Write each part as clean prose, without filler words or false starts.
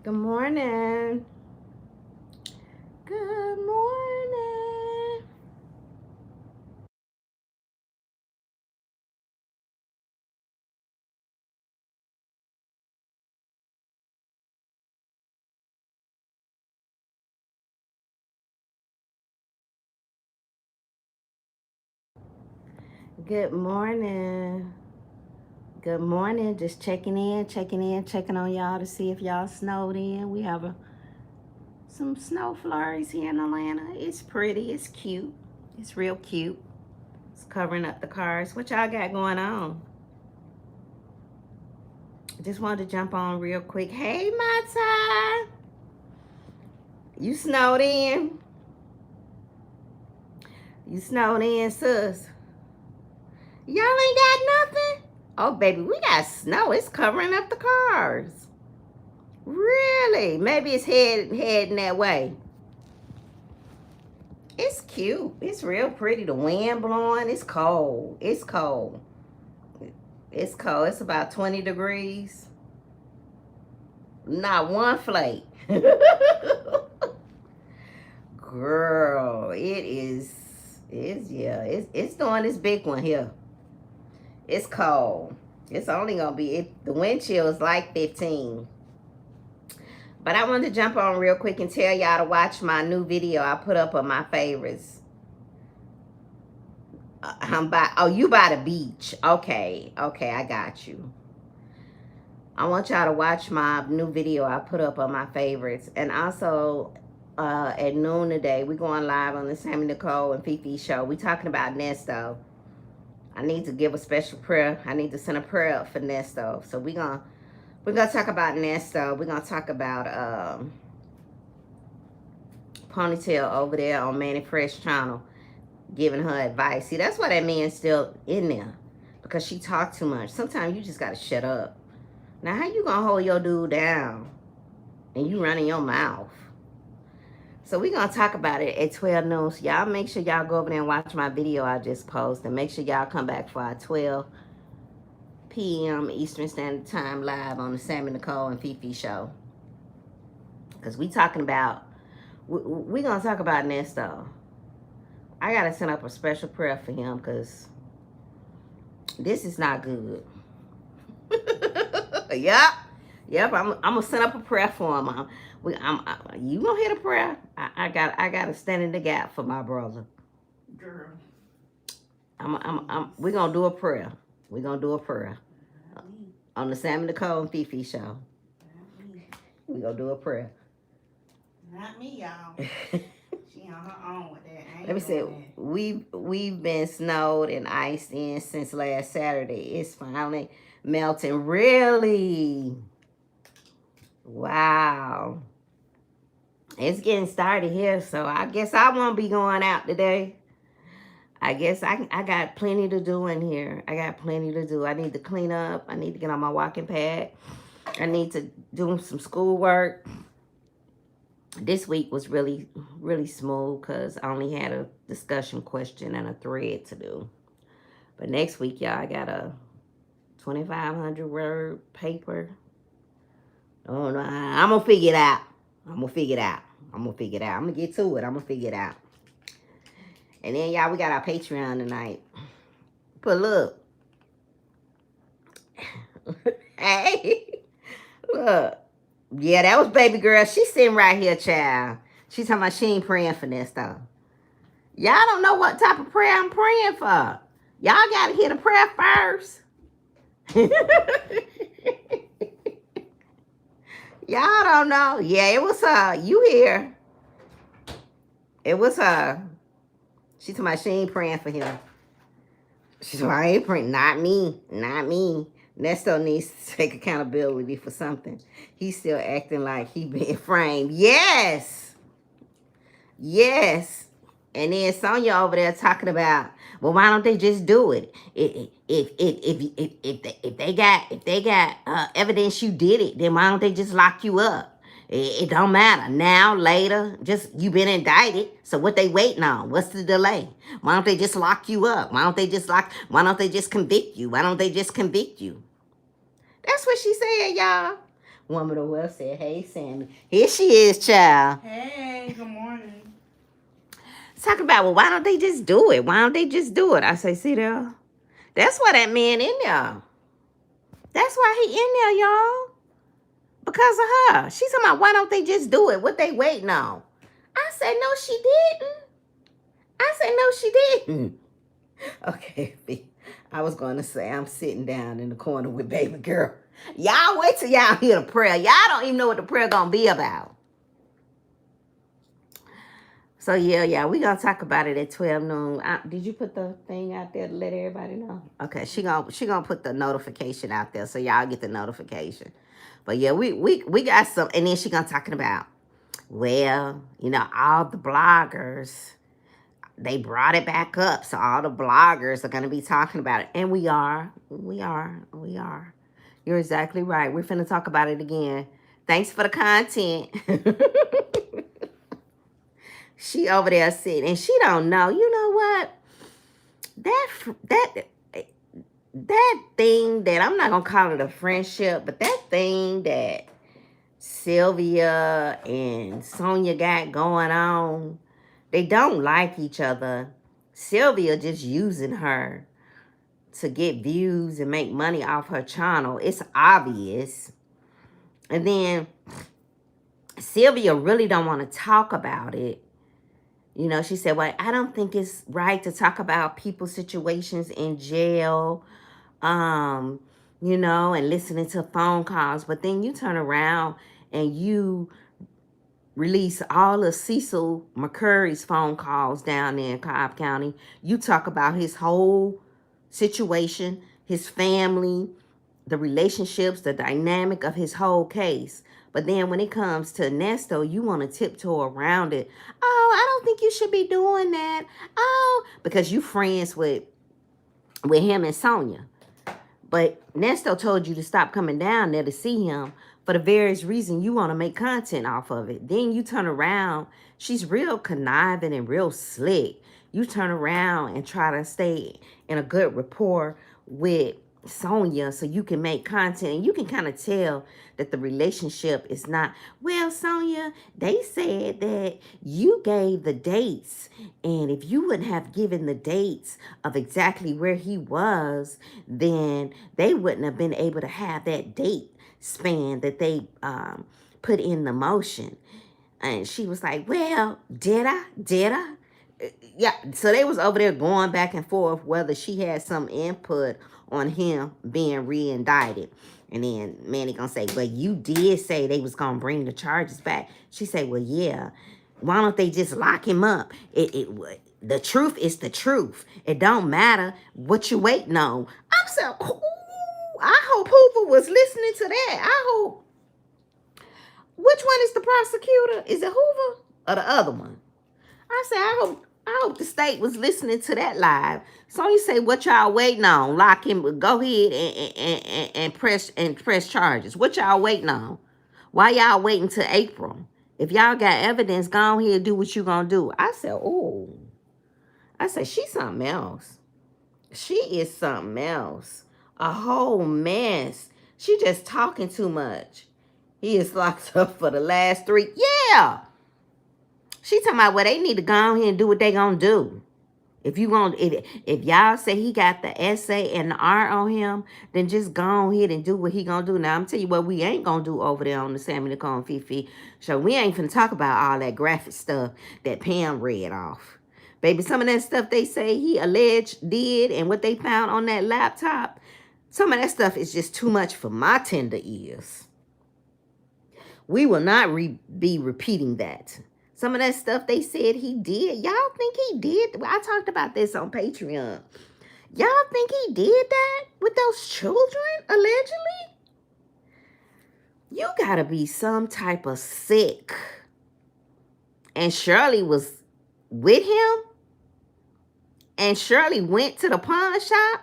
Good morning. Good morning. Good morning. Good morning. Just checking in, checking on y'all to see if y'all snowed in. We have some snow flurries here in Atlanta. It's pretty. It's cute. It's real cute. It's covering up the cars. What y'all got going on? Just wanted to jump on real quick. Hey, Mata. You snowed in? You snowed in, sis? Y'all ain't got nothing? Oh, baby, we got snow. It's covering up the cars. Really? Maybe it's heading that way. It's cute. It's real pretty. The wind blowing. It's cold. It's cold. It's cold. It's about 20 degrees. Not one flake. Girl, it's doing this big one here. It's cold. It's only gonna be the wind chill is like 15. But I wanted to jump on real quick and tell y'all to watch my new video I put up on my favorites. You by the beach. Okay, I got you. I want y'all to watch my new video I put up on my favorites. And also, at noon today, we're going live on the Sammy Nicole and Fifi show. We talking about Nesto. I need to give a special prayer. I need to send a prayer up for Nesto. So we're gonna talk about Nesto. We're gonna talk about Ponytail over there on Manny Fresh channel giving her advice. See, that's why that man's still in there, because she talked too much. Sometimes you just gotta shut up. Now, how you gonna hold your dude down and you running your mouth? So we're gonna talk about it at 12 noon. So y'all make sure y'all go over there and watch my video I just posted. And make sure y'all come back for our 12 p.m. Eastern Standard Time live on the Sammy Nicole and Fifi show. Because we're gonna talk about Nesto. I gotta send up a special prayer for him, because this is not good. Yep. I'm gonna send up a prayer for him. You gonna hear the prayer? I gotta stand in the gap for my brother. Girl. We're gonna do a prayer. We're gonna do a prayer on the Sammy Nicole and Fifi show. We're gonna do a prayer. Not me, y'all. She on her own with that. Let me see. We've been snowed and iced in since last Saturday. It's finally melting. Really? Wow. It's getting started here, so I guess I won't be going out today. I guess I got plenty to do in here. I got plenty to do. I need to clean up. I need to get on my walking pad. I need to do some schoolwork. This week was really, really smooth because I only had a discussion question and a thread to do. But next week, y'all, I got a 2,500 word paper. Oh, no, I'm going to figure it out. I'm going to get to it. I'm going to figure it out. And then, y'all, we got our Patreon tonight. But look. Hey. Look. Yeah, that was baby girl. She's sitting right here, child. She's talking about she ain't praying for this stuff. Y'all don't know what type of prayer I'm praying for. Y'all got to hear the prayer first. Y'all don't know. Yeah, it was her. You hear. It was her. She talking about she ain't praying for him. She said, I ain't praying. Not me. Nesto needs to take accountability for something. He's still acting like he been framed. Yes. And then Sonya over there talking about, well, why don't they just do it? If they got evidence you did it, then why don't they just lock you up? It don't matter. Now, later, just you been indicted. So what they waiting on? What's the delay? Why don't they just lock you up? Why don't they just convict you? That's what she said, y'all. Woman of Wealth said, hey, Sammy. Here she is, child. Hey, good morning. Talking about, well, why don't they just do it? Why don't they just do it? I say, see there? That's why that man in there. That's why he in there, y'all. Because of her. She's talking about, why don't they just do it? What they waiting on? I said, no, she didn't. I said, no, she didn't. Okay, I was going to say, I'm sitting down in the corner with baby girl. Y'all wait till y'all hear the prayer. Y'all don't even know what the prayer going to be about. So, yeah, we going to talk about it at 12 noon. Did you put the thing out there to let everybody know? Okay, she gonna put the notification out there so y'all get the notification. But, yeah, we got some. And then she going to talking about, well, all the bloggers, they brought it back up. So all the bloggers are going to be talking about it. And we are. You're exactly right. We're finna talk about it again. Thanks for the content. She over there sitting and she don't know. You know what? That thing that, I'm not going to call it a friendship, but that thing that Sylvia and Sonia got going on, they don't like each other. Sylvia just using her to get views and make money off her channel. It's obvious. And then Sylvia really don't want to talk about it. She said, well, I don't think it's right to talk about people's situations in jail, and listening to phone calls. But then you turn around and you release all of Cecil McCurry's phone calls down there in Cobb County. You talk about his whole situation, his family, the relationships, the dynamic of his whole case. But then when it comes to Nesto, you want to tiptoe around it. Oh, I don't think you should be doing that. Oh, because you friends with him and Sonia. But Nesto told you to stop coming down there to see him for the various reason you want to make content off of it. Then you turn around, she's real conniving and real slick. You turn around and try to stay in a good rapport with Sonia so you can make content. And you can kind of tell that the relationship is not, well, Sonia, they said that you gave the dates. And if you wouldn't have given the dates of exactly where he was, then they wouldn't have been able to have that date span that they put in the motion. And she was like, well, did I? Yeah, so they was over there going back and forth whether she had some input on him being re-indicted. And then Manny gonna say, well, you did say they was gonna bring the charges back. She said, well, yeah, why don't they just lock him up? The truth is the truth. It don't matter what you waiting on. I'm saying, ooh, I hope Hoover was listening to that. I hope. Which one is the prosecutor? Is it Hoover or the other one? I said, I hope the state was listening to that live. So you say, what y'all waiting on? Lock him. Go ahead and press charges. What y'all waiting on? Why y'all waiting till April? If y'all got evidence, go on here and do what you gonna do. I said, oh. I said, she's something else. She is something else. A whole mess. She just talking too much. He is locked up for the last 3. Yeah. She talking about, well, they need to go on here and do what they gonna do. If y'all say he got the essay and the R on him, then just go on here and do what he gonna do. Now, I'm tell you what we ain't gonna do over there on the Sammy Nicole and Fifi show. We ain't finna talk about all that graphic stuff that Pam read off. Baby, some of that stuff they say he alleged did and what they found on that laptop, some of that stuff is just too much for my tender ears. We will not be repeating that. Some of that stuff they said he did. Y'all think he did? I talked about this on Patreon. Y'all think he did that with those children, allegedly? You gotta be some type of sick. And Shirley was with him? And Shirley went to the pawn shop?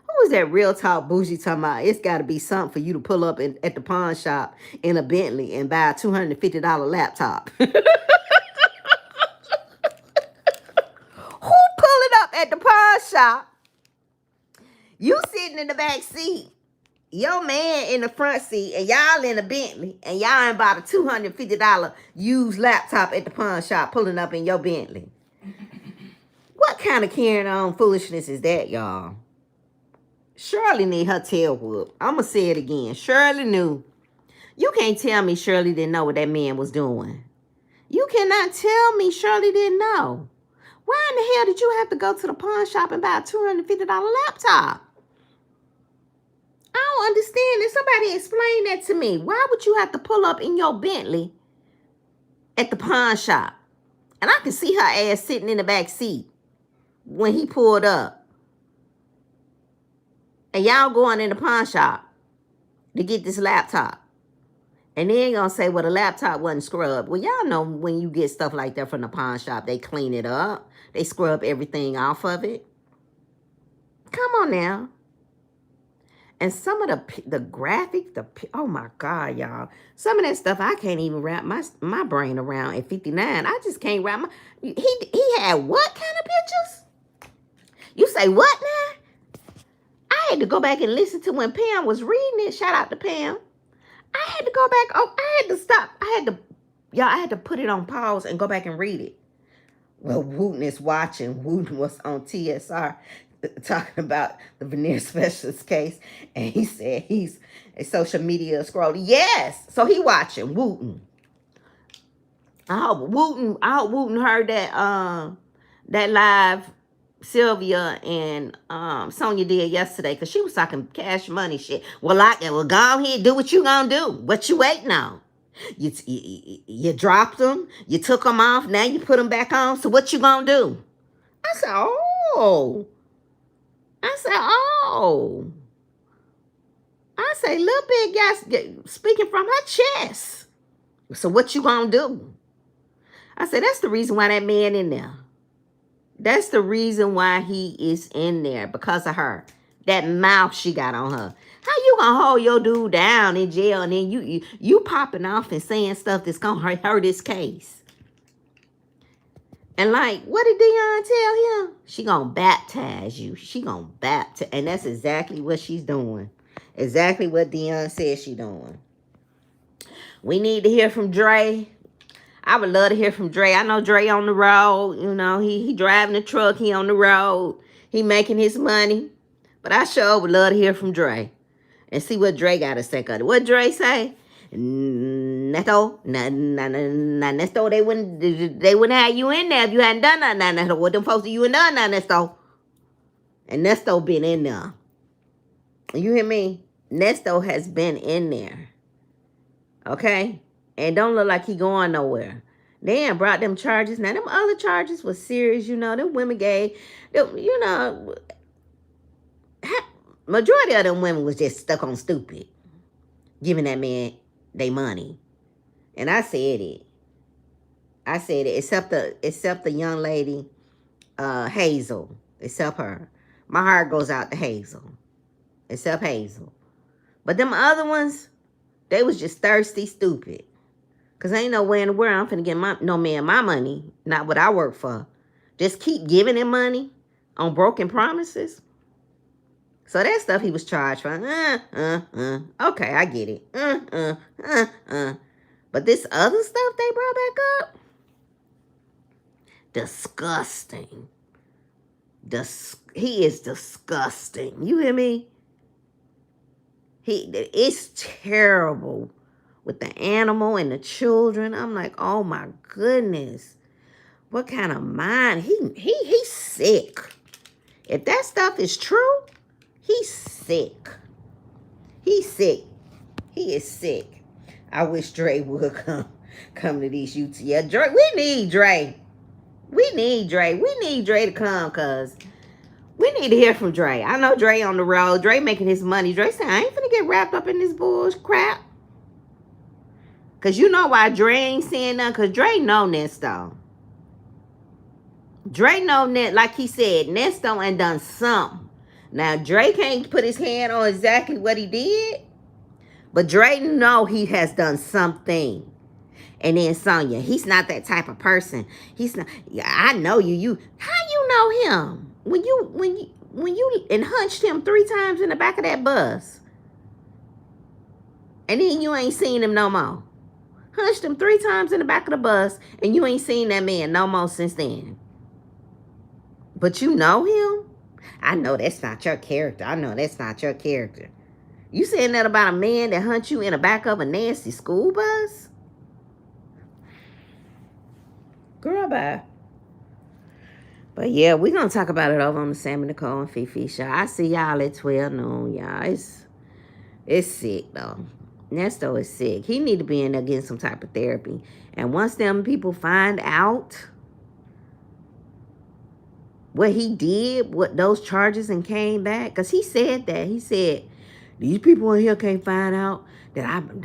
Who was that real talk bougie talking about? It's got to be something for you to pull up at the pawn shop in a Bentley and buy a $250 laptop. Who pulling up at the pawn shop? You sitting in the back seat your man in the front seat and y'all in a Bentley and y'all ain't bought a $250 used laptop at the pawn shop pulling up in your Bentley. What kind of carrying on foolishness is that, y'all? Shirley need her tail whooped. I'm going to say it again. Shirley knew. You can't tell me Shirley didn't know what that man was doing. You cannot tell me Shirley didn't know. Why in the hell did you have to go to the pawn shop and buy a $250 laptop? I don't understand. Did somebody explain that to me? Why would you have to pull up in your Bentley at the pawn shop? And I can see her ass sitting in the back seat when he pulled up. And y'all going in the pawn shop to get this laptop. And then gonna say, well, the laptop wasn't scrubbed. Well, y'all know when you get stuff like that from the pawn shop, they clean it up. They scrub everything off of it. Come on now. And some of the graphics, oh my God, y'all. Some of that stuff I can't even wrap my brain around at 59. I just can't wrap he had what kind of pictures? You say what now? I had to go back and listen to when Pam was reading it. Shout out to Pam. I had to go back. Oh, I had to stop. I had to put it on pause and go back and read it. Well, Wooten is watching. Wooten was on TSR talking about the veneer specialist case. And he said he's a social media scroller. Yes. So he watching Wooten. I hope Wooten heard that live Sylvia and Sonia did yesterday, because she was talking cash money shit. Well, go ahead, do what you gonna do. What you waiting on? You dropped them, you took them off, now you put them back on. So what you gonna do? I said, oh. I say, little big guy speaking from her chest. So what you gonna do? I said, that's the reason why that man in there. That's the reason why he is in there, because of her. That mouth she got on her. How you gonna hold your dude down in jail and then you popping off and saying stuff that's gonna hurt his case? And like, what did Dion tell him? She gonna baptize you. She gonna baptize. And that's exactly what she's doing. Exactly what Dion says she doing. We need to hear from Dre. I would love to hear from Dre. I know Dre on the road. You know, he driving the truck. He on the road. He making his money. But I sure would love to hear from Dre and see what Dre got to say. What Dre say? Nesto, Nesto, they wouldn't have you in there if you hadn't done nothing. Nesto, what them folks you ain't done nothing, Nesto. And Nesto been in there. You hear me? Nesto has been in there. Okay? And don't look like he going nowhere. They ain't brought them charges. Now, them other charges was serious, you know. Them women gave, you know, majority of them women was just stuck on stupid, giving that man their money. And I said it. Except the young lady, Hazel. Except her. My heart goes out to Hazel. Except Hazel. But them other ones, they was just thirsty, stupid. Because ain't no way in the world I'm finna get no man my money. Not what I work for. Just keep giving him money on broken promises. So that stuff he was charged for. Okay, I get it. But this other stuff they brought back up? Disgusting. He is disgusting. You hear me? It's terrible. With the animal and the children. I'm like, oh my goodness. What kind of mind? He's sick. If that stuff is true, he's sick. He's sick. He is sick. I wish Dre would come to these UT. Yeah, Dre, we need Dre. We need Dre to come, because we need to hear from Dre. I know Dre on the road. Dre making his money. Dre saying, I ain't finna get wrapped up in this bullshit crap. Because you know why Dre ain't saying nothing? Because Dre know Nesto. Dre know that, like he said, Nesto ain't done something. Now, Dre can't put his hand on exactly what he did. But Dre know he has done something. And then Sonya, he's not that type of person. He's not. Yeah, I know you. How you know him? When you and hunched him 3 times in the back of that bus. And then you ain't seen him no more. Hunched him 3 times in the back of the bus, and you ain't seen that man no more since then. But you know him? I know that's not your character. I know that's not your character. You saying that about a man that hunched you in the back of a nasty school bus? Girl, bye. But yeah, we're going to talk about it over on the Sam, Nicole, and Fifi show. I see y'all at 12 noon, y'all. It's sick, though. Nesto is sick. He need to be in there getting some type of therapy. And once them people find out what he did, what those charges, and came back, because he said that. He said, these people in here can't find out that I've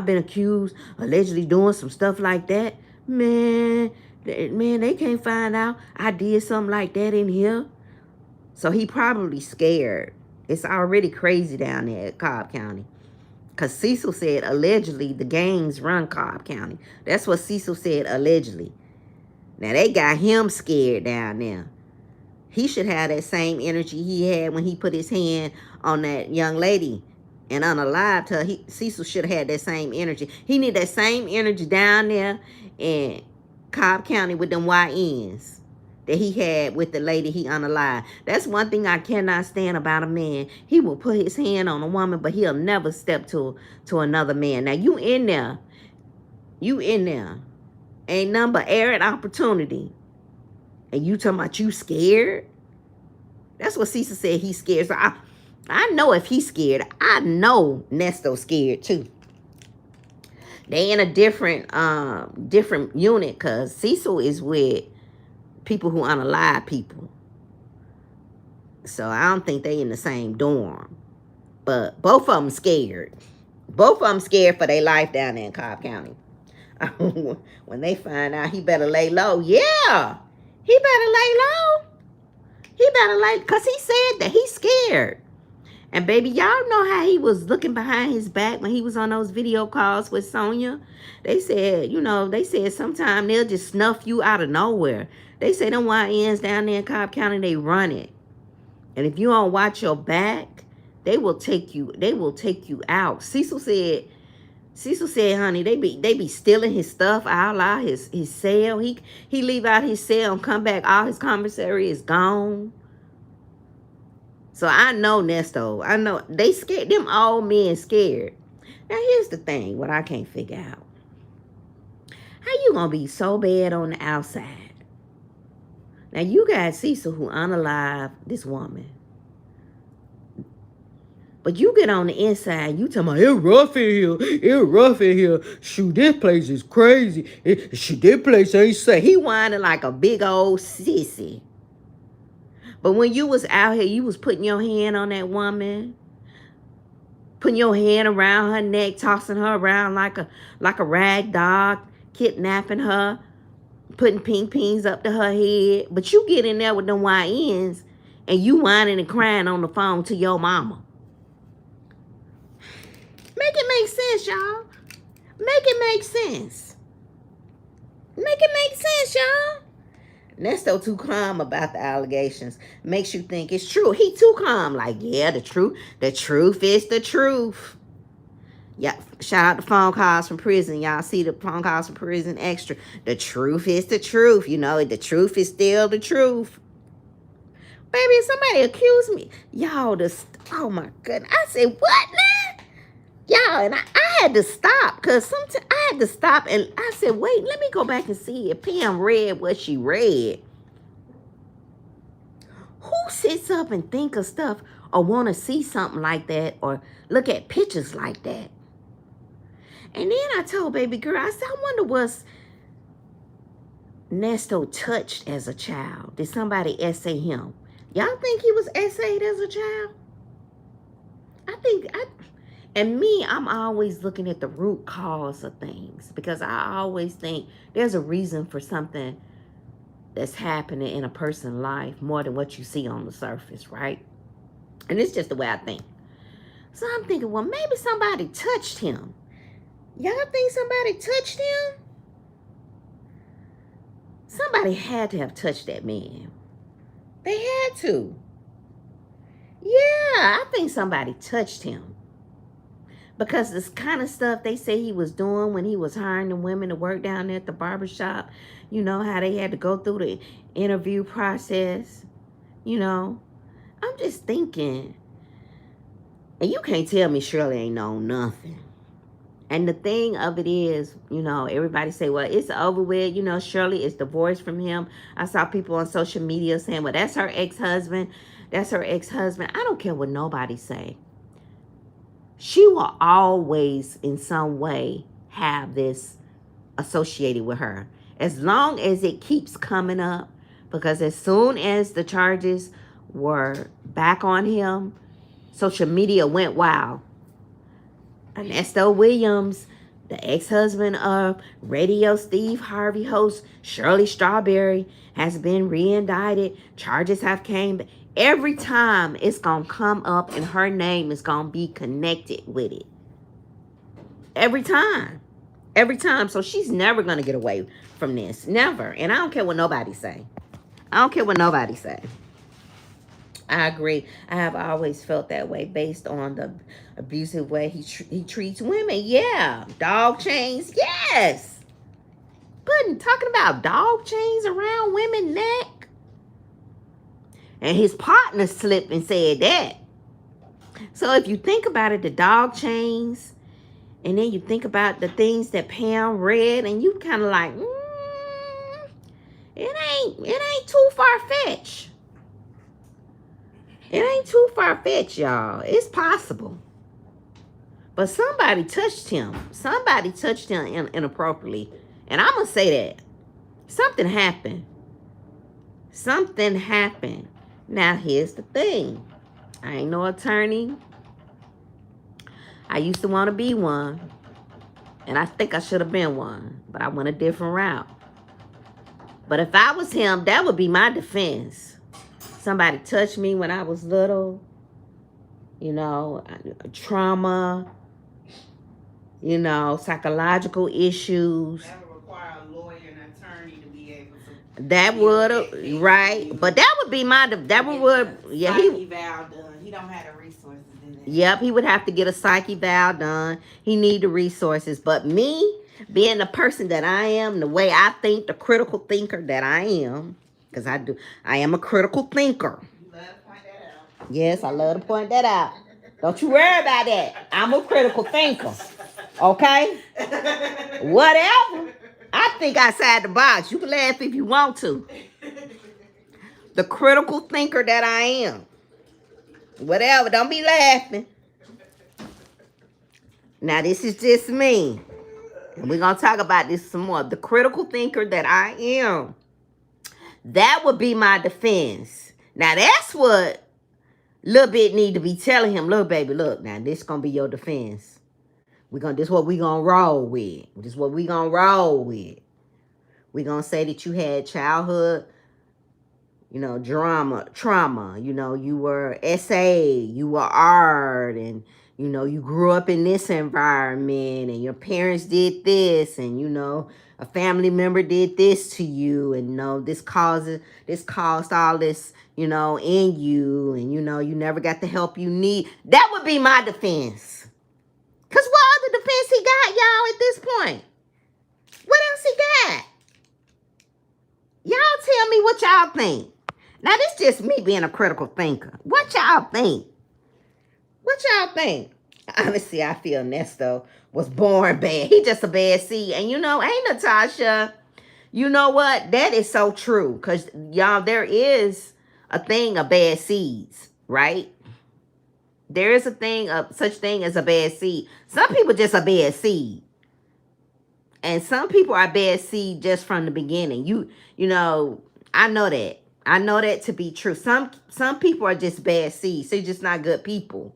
been accused, allegedly doing some stuff like that. Man, they can't find out I did something like that in here. So he probably scared. It's already crazy down there at Cobb County. Because Cecil said, allegedly, the gangs run Cobb County. That's what Cecil said, allegedly. Now, they got him scared down there. He should have that same energy he had when he put his hand on that young lady and unalived her. Cecil should have had that same energy. He need that same energy down there in Cobb County with them YNs that he had with the lady he unalived. That's one thing I cannot stand about a man. He will put his hand on a woman, but he'll never step to another man. Now, you in there. Ain't nothing but air and opportunity. And you talking about you scared? That's what Cecil said, he's scared. So I know if he's scared, I know Nesto's scared too. They in a different unit, because Cecil is with people who unalive people. So I don't think they in the same dorm. But both of them scared. Both of them scared for their life down there in Cobb County. When they find out, he better lay low. Yeah, he better lay low. He better lay, because he said that he's scared. And baby, y'all know how he was looking behind his back when he was on those video calls with Sonya. They said, sometimes they'll just snuff you out of nowhere. They say them YNs down there in Cobb County, they run it. And if you don't watch your back, they will take you out. Cecil said, honey, they be stealing his stuff out his cell. He leave out his cell and come back, all his commissary is gone. So I know Nesto. I know they scared. Them old men scared. Now here's the thing, what I can't figure out. How you gonna be so bad on the outside? Now you got Cecil who unalive this woman. But you get on the inside, you talking about, it's rough in here. It's rough in here. Shoot, this place is crazy. This place ain't safe. He whining like a big old sissy. But when you was out here, you was putting your hand on that woman, putting your hand around her neck, tossing her around like a rag dog, kidnapping her, putting pink pings up to her head. But you get in there with them YNs and you whining and crying on the phone to your mama. Make it make sense, y'all. Make it make sense. Make it make sense, y'all. Nesto too calm about the allegations. Makes you think it's true. He too calm. Like, yeah, the truth is the truth. Yeah, shout out to phone calls from prison. Y'all see the phone calls from prison extra. The truth is the truth. You know, the truth is still the truth. Baby, somebody accused me. Y'all, oh my goodness. I said, what now? Y'all, and I had to stop, because sometimes I had to stop, and I said, wait, let me go back and see if Pam read what she read. Who sits up and think of stuff or want to see something like that or look at pictures like that? And then I told baby girl, I said, I wonder was Nesto touched as a child? Did somebody essay him? Y'all think he was essayed as a child? And me, I'm always looking at the root cause of things, because I always think there's a reason for something that's happening in a person's life more than what you see on the surface, right? And it's just the way I think. So I'm thinking, well, maybe somebody touched him. Y'all think somebody touched him? Somebody had to have touched that man. They had to. Yeah, I think somebody touched him. Because this kind of stuff they say he was doing when he was hiring the women to work down there at the barbershop, you know, how they had to go through the interview process, you know. I'm just thinking, and you can't tell me Shirley ain't known nothing. And the thing of it is, you know, everybody say, well, it's over with. You know, Shirley is divorced from him. I saw people on social media saying, well, that's her ex-husband. That's her ex-husband. I don't care what nobody say. She will always, in some way, have this associated with her. As long as it keeps coming up. Because as soon as the charges were back on him, social media went wild. Ernesto Williams, the ex-husband of Radio Steve Harvey host Shirley Strawberry, has been re-indicted. Charges have came. Every time it's going to come up and her name is going to be connected with it. Every time. Every time. So she's never going to get away from this. Never. And I don't care what nobody say. I don't care what nobody say. I agree. I have always felt that way based on the abusive way he treats women. Yeah. Dog chains. Yes. Talking about dog chains around women's neck. And his partner slipped and said that. So if you think about it, the dog chains, and then you think about the things that Pam read, and you kind of like, it ain't too far-fetched. It ain't too far-fetched, y'all. It's possible. But somebody touched him. Somebody touched him inappropriately. And I'm going to say that. Something happened. Something happened. Now, here's the thing. I ain't no attorney. I used to want to be one. And I think I should have been one. But I went a different route. But if I was him, that would be my defense. Somebody touched me when I was little, you know, trauma, you know, psychological issues. That would require a lawyer and attorney to be able to. That would, right? But that would be my, that would, yeah. Psyche eval done. He don't have the resources to do that. Yep, he would have to get a psych eval done. He need the resources. But me, being the person that I am, the way I think, the critical thinker that I am, because I am a critical thinker. You love to point that out. Yes, I love to point that out. Don't you worry about that. I'm a critical thinker. Okay? Whatever. I think outside the box. You can laugh if you want to. The critical thinker that I am. Whatever. Don't be laughing. Now, this is just me. And we're going to talk about this some more. The critical thinker that I am. That would be my defense. Now, that's what Lil Bit need to be telling him. Look, baby, look. Now, this going to be your defense. This is what we going to roll with. This is what we going to roll with. We going to say that you had childhood, you know, trauma. You know, you were SA, you were art, and, you know, you grew up in this environment, and your parents did this, and, you know, a family member did this to you, and, you know, this caused all this, you know, in you, and, you know, you never got the help you need. That would be my defense. Because what other defense he got, y'all, at this point? What else he got? Y'all tell me what y'all think. Now, this is just me being a critical thinker. What y'all think? What y'all think? Honestly, I feel Nesto was born bad. He just a bad seed. And you know, ain't Natasha, you know what? That is so true. Because, y'all, there is a thing of bad seeds, right? There is such thing as a bad seed. Some people just a bad seed. And some people are bad seed just from the beginning. You know, I know that. I know that to be true. Some people are just bad seeds. They're just not good people.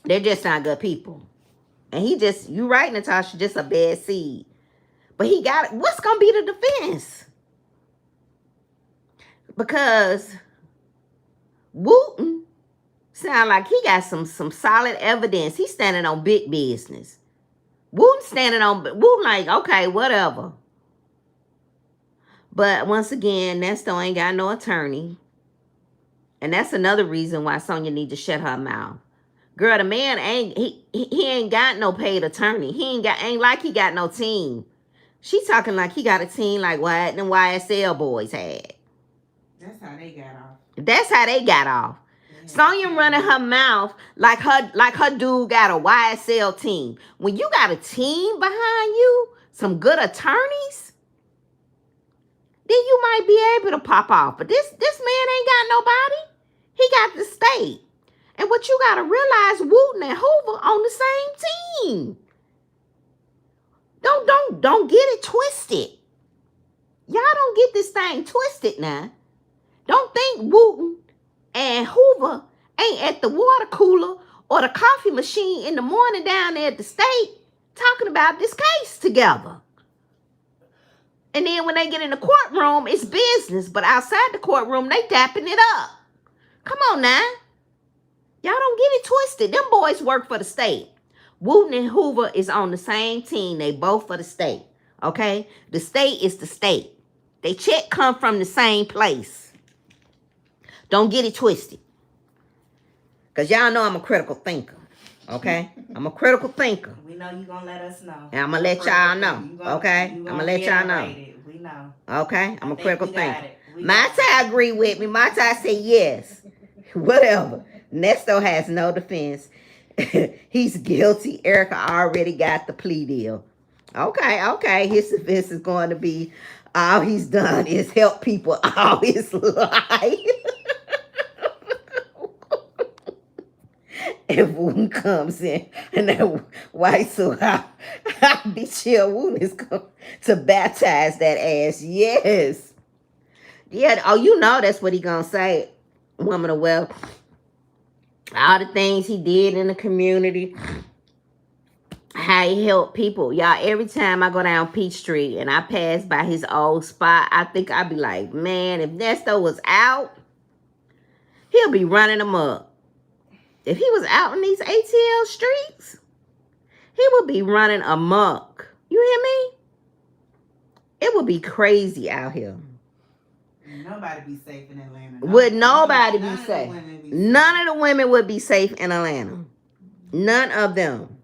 They're just not good people. And you right, Natasha, just a bad seed. But he got it. What's going to be the defense? Because Wooten sound like he got some solid evidence. He's standing on big business. Wooten like, okay, whatever. But once again, Nesto ain't got no attorney. And that's another reason why Sonya need to shut her mouth. Girl, the man he ain't got no paid attorney. Ain't like he got no team. She talking like he got a team like what them YSL boys had. That's how they got off. That's how they got off. Yeah. Sonya running her mouth like her dude got a YSL team. When you got a team behind you, some good attorneys, then you might be able to pop off. But this man ain't got nobody. He got the state. And what you gotta realize, Wooten and Hoover on the same team. Don't get it twisted. Y'all don't get this thing twisted now. Don't think Wooten and Hoover ain't at the water cooler or the coffee machine in the morning down there at the state talking about this case together. And then when they get in the courtroom, it's business. But outside the courtroom, they dapping it up. Come on now. Y'all don't get it twisted. Them boys work for the state. Wooten and Hoover is on the same team. They both for the state. Okay? The state is the state. They check come from the same place. Don't get it twisted. Because y'all know I'm a critical thinker. Okay? I'm a critical thinker. We know you're going to let us know. And I'm going to let y'all know. Okay? I'm going to let y'all know. We know. Okay? I'm a critical thinker. My tie agree with me. My tie say yes. Whatever. Nesto has no defense. He's guilty. Erica already got the plea deal. Okay. His defense is going to be all he's done is help people all his life. If Wooten comes in and that white so I'll be sure Wooten is going to baptize that ass. Yes. Yeah. Oh, you know that's what he gonna say. Woman of wealth. All the things he did in the community. How he helped people. Y'all, every time I go down Peachtree and I pass by his old spot, I think I'd be like, man, if Nesto was out, he'll be running amok. If he was out in these ATL streets, he would be running amok. You hear me? It would be crazy out here. Nobody be safe in Atlanta. Would nobody be safe? None of the women would be safe in Atlanta. None of them.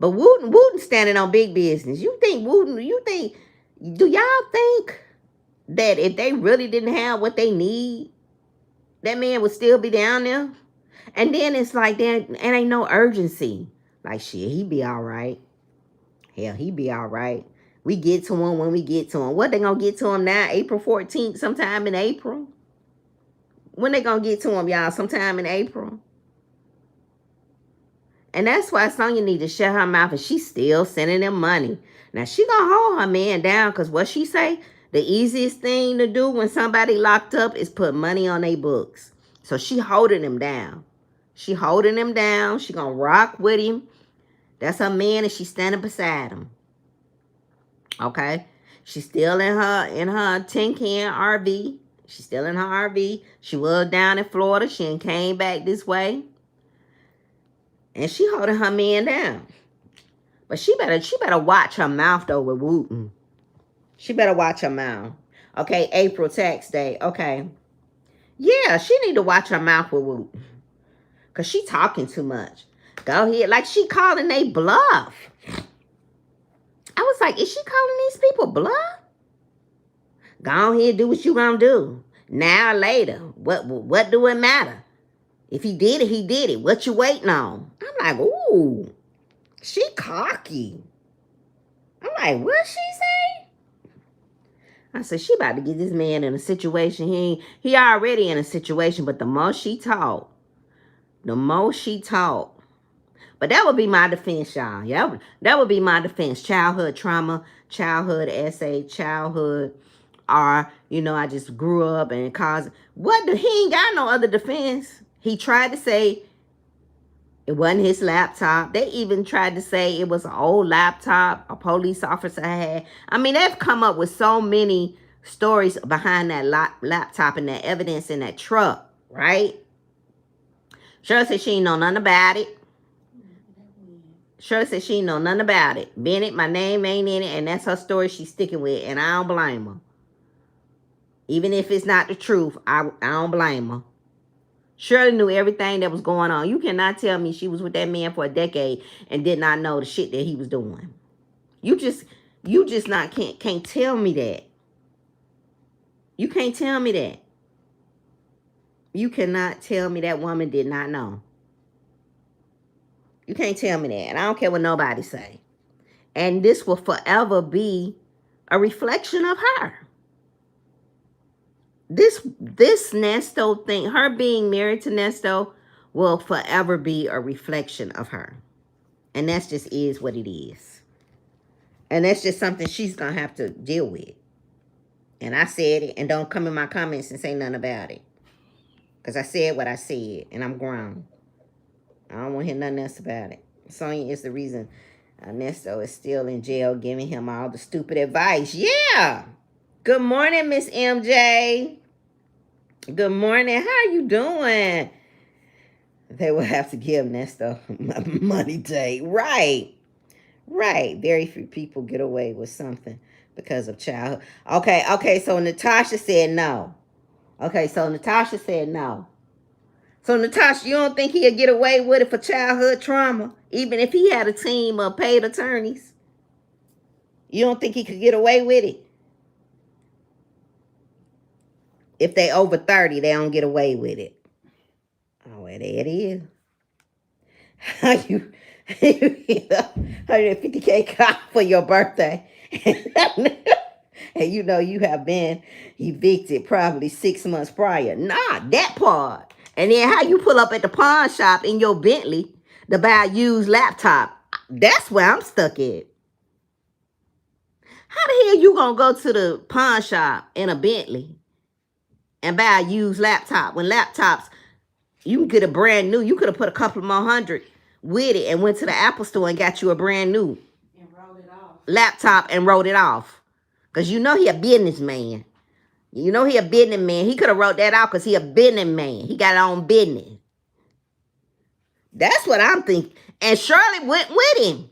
But Wooten standing on big business. Do y'all think that if they really didn't have what they need, that man would still be down there? And then it's like there ain't no urgency. Like shit, he be all right. Hell, he be all right. We get to him when we get to him. What they gonna get to him now? April 14th, sometime in April? When they gonna get to him, y'all? Sometime in April? And that's why Sonya need to shut her mouth, and she's still sending them money. Now, she gonna hold her man down, because what she say, the easiest thing to do when somebody locked up is put money on their books. So she holding him down. She holding him down. She gonna rock with him. That's her man, and she's standing beside him. Okay? She's still in her tin can RV. She's still in her RV. She was down in Florida. She ain't came back this way. And she holding her man down. But she better watch her mouth though with Wooten. She better watch her mouth. Okay, April tax day. Okay. Yeah, she need to watch her mouth with Wooten. Because she talking too much. Go ahead. Like she calling they bluff. I was like, is she calling these people bluff? Go ahead, do what you gonna do. Now or later. What do it matter? If he did it, he did it. What you waiting on? I'm like, ooh, she cocky. I'm like, what she say? I said, she about to get this man in a situation. He already in a situation, but the more she talk. But that would be my defense, y'all. Yeah, that would be my defense. Childhood trauma, childhood essay, childhood I just grew up and caused. He ain't got no other defense. He tried to say it wasn't his laptop. They even tried to say it was an old laptop a police officer had. I mean, they've come up with so many stories behind that laptop and that evidence in that truck, right? Shirley said she ain't know nothing about it. Shirley said she ain't know nothing about it. Bennett, my name ain't in it, and that's her story she's sticking with, and I don't blame her. Even if it's not the truth, I don't blame her. Shirley knew everything that was going on. You cannot tell me she was with that man for a decade and did not know the shit that he was doing. You just not can't tell me that. You can't tell me that. You cannot tell me that woman did not know. You can't tell me that. And I don't care what nobody say. And this will forever be a reflection of her. This Nesto thing, her being married to Nesto, will forever be a reflection of her. And that's just is what it is. And that's just something she's going to have to deal with. And I said it, and don't come in my comments and say nothing about it. Because I said what I said, and I'm grown. I don't want to hear nothing else about it. Sonya is the reason Nesto is still in jail giving him all the stupid advice. Yeah. Good morning, Miss MJ. Good morning. How are you doing? They will have to give Nesto money day. Right. Right. Very few people get away with something because of childhood. Okay. So Natasha said no. So Natasha, you don't think he'll get away with it for childhood trauma? Even if he had a team of paid attorneys? You don't think he could get away with it? If they over 30, they don't get away with it. Oh, well, there it is. How you 150K cop for your birthday. And you know you have been evicted probably 6 months prior. Nah, that part. And then how you pull up at the pawn shop in your Bentley to buy a used laptop. That's where I'm stuck at. How the hell you gonna go to the pawn shop in a Bentley and buy a used laptop when laptops, you can get a brand new. You could have put a couple more hundred with it and went to the Apple store and got you a brand new laptop and wrote it off. Because you know he a businessman. You know he a businessman. He could have wrote that out because he a businessman. He got his own business. That's what I'm thinking. And Shirley went with him.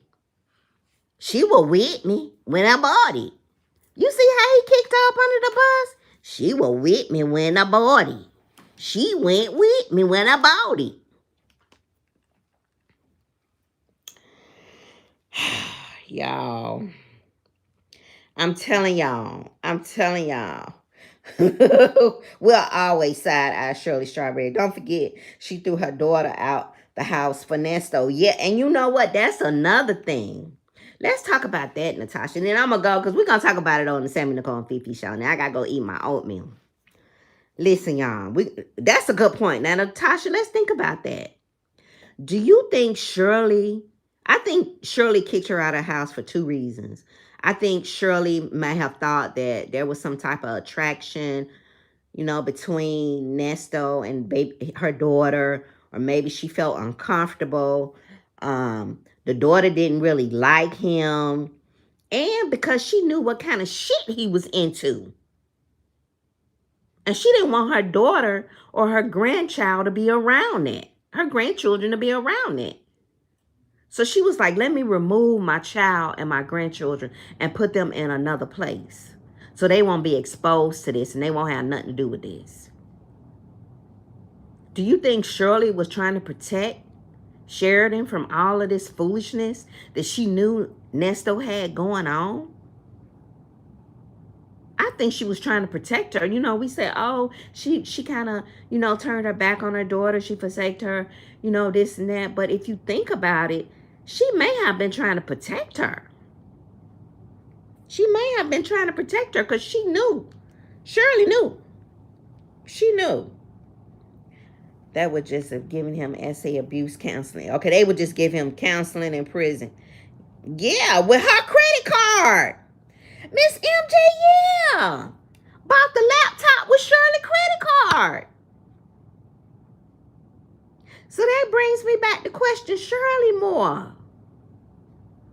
She was with me when I bought it. You see how he kicked her up under the bus? She was with me when I bought it. She went with me when I bought it. Y'all. I'm telling y'all. We'll always side eye Shirley Strawberry. Don't forget, she threw her daughter out the house for Nesto. Yeah, and you know what? That's another thing. Let's talk about that, Natasha. And then I'm going to go because we're going to talk about it on the Sammy Nicole and Fifi show. Now I got to go eat my oatmeal. Listen, y'all. That's a good point. Now, Natasha, let's think about that. Do you think Shirley... I think Shirley kicked her out of the house for 2 reasons. I think Shirley might have thought that there was some type of attraction, between Nesto and her daughter, or maybe she felt uncomfortable. The daughter didn't really like him, and because she knew what kind of shit he was into. And she didn't want her daughter or her grandchild to be around it, her grandchildren to be around it. So she was like, let me remove my child and my grandchildren and put them in another place so they won't be exposed to this and they won't have nothing to do with this. Do you think Shirley was trying to protect Sheridan from all of this foolishness that she knew Nesto had going on? I think she was trying to protect her. We said, oh, she kind of, turned her back on her daughter. She forsaked her, this and that. But if you think about it, she may have been trying to protect her. She may have been trying to protect her because she knew. Shirley knew. She knew. That would just have given him SA abuse counseling. Okay, they would just give him counseling in prison. Yeah, with her credit card. Miss MJ, yeah. Bought the laptop with Shirley credit card. So that brings me back to question Shirley more.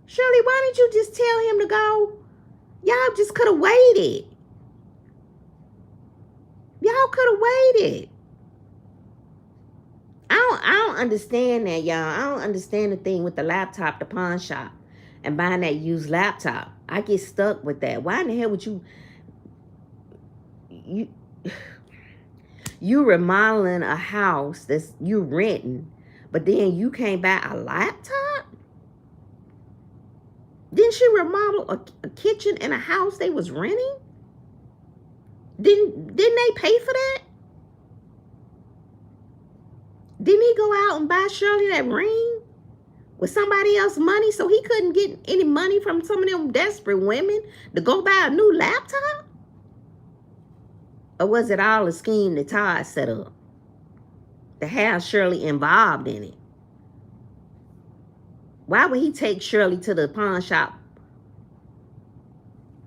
Shirley, why didn't you just tell him to go? Y'all just could have waited. Y'all could have waited. I don't understand that, y'all. I don't understand the thing with the laptop, the pawn shop, and buying that used laptop. I get stuck with that. Why in the hell would you You remodeling a house that's you renting, but then you can't buy a laptop? Didn't she remodel a kitchen in a house they was renting? Didn't they pay for that? Didn't he go out and buy Shirley that ring with somebody else's money so he couldn't get any money from some of them desperate women to go buy a new laptop? Or was it all a scheme that Todd set up to have Shirley involved in it? Why would he take Shirley to the pawn shop?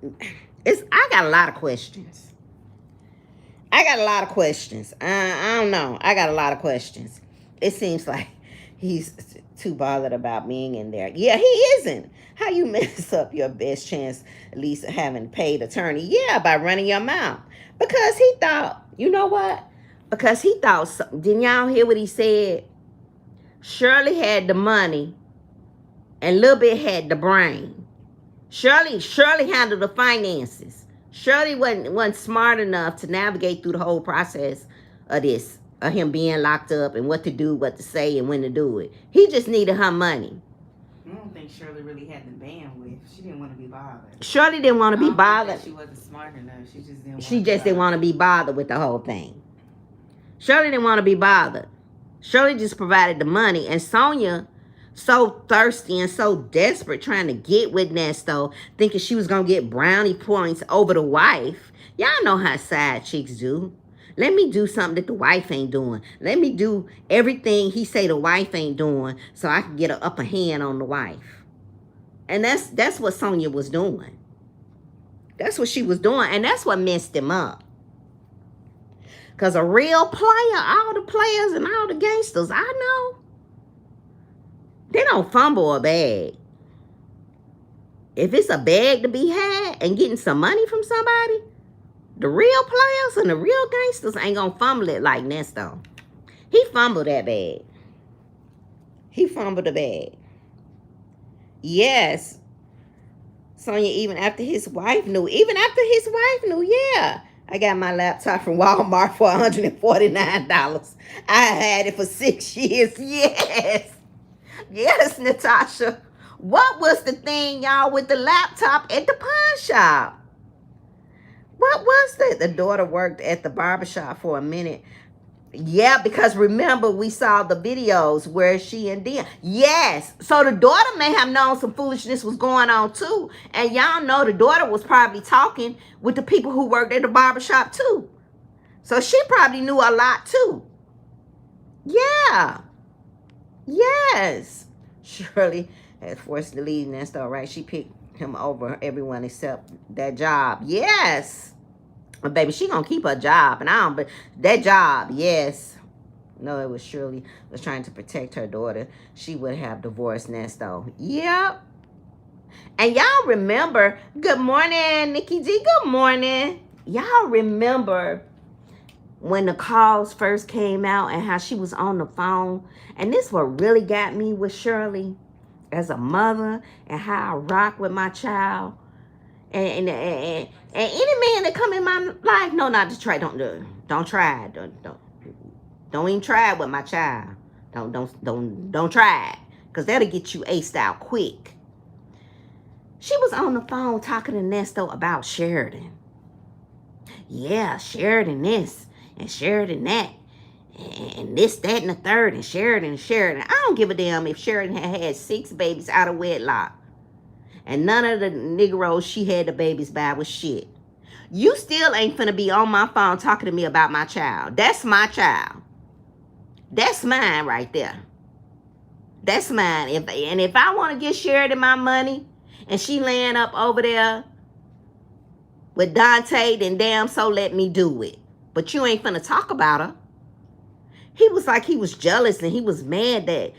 I got a lot of questions. I don't know. I got a lot of questions. It seems like he's too bothered about being in there. Yeah, he isn't. How you mess up your best chance, at least having paid attorney? Yeah, by running your mouth. Because he thought, you know what? Because he thought, didn't y'all hear what he said? Shirley had the money and Lil Bit had the brain. Shirley handled the finances. Shirley wasn't smart enough to navigate through the whole process of this, of him being locked up and what to do, what to say, and when to do it. He just needed her money. I don't think Shirley really had the bandwidth. She didn't want to be bothered. Shirley didn't want to be bothered. She wasn't smart enough. She just didn't want to be bothered with the whole thing. Shirley didn't want to be bothered. Shirley just provided the money, and Sonia, so thirsty and so desperate, trying to get with Nesto, thinking she was gonna get brownie points over the wife. Y'all know how side chicks do. Let me do something that the wife ain't doing. Let me do everything he say the wife ain't doing so I can get an upper hand on the wife. And that's what Sonia was doing. That's what she was doing, and that's what messed him up. Because a real player, all the players and all the gangsters I know, they don't fumble a bag. If it's a bag to be had and getting some money from somebody, the real players and the real gangsters ain't gonna fumble it like Nesto. He fumbled that bag. He fumbled the bag. Yes. Sonia, even after his wife knew, yeah. I got my laptop from Walmart for $149. I had it for 6 years. Yes. Yes, Natasha. What was the thing, y'all, with the laptop at the pawn shop? What was that? The daughter worked at the barbershop for a minute. Yeah, because remember, we saw the videos where she and Dion. Yes. So the daughter may have known some foolishness was going on too. And y'all know the daughter was probably talking with the people who worked at the barbershop too. So she probably knew a lot too. Yeah. Yes. Shirley had forced to leave Nesto, right? She picked him over everyone except that job. Yes. But baby, she gonna keep her job. And but that job, yes. No, it was Shirley was trying to protect her daughter. She would have divorced Nesto. Yep. And y'all remember, good morning, Nikki G. Good morning. Y'all remember when the calls first came out and how she was on the phone. And this what really got me with Shirley as a mother and how I rock with my child. And any man that come in my life, no, not to try. Don't try it. Don't even try it with my child. Don't try it, because that'll get you aced out quick. She was on the phone talking to Nesto about Sheridan. Yeah, Sheridan this and Sheridan that. And this, that, and the third, and Sheridan. I don't give a damn if Sheridan had 6 babies out of wedlock. And none of the Negroes she had the babies by was shit. You still ain't finna be on my phone talking to me about my child. That's my child. That's mine right there. That's mine. If I want to get Sheridan my money and she laying up over there with Dante, then damn so let me do it. But you ain't finna talk about her. He was like, he was jealous and he was mad that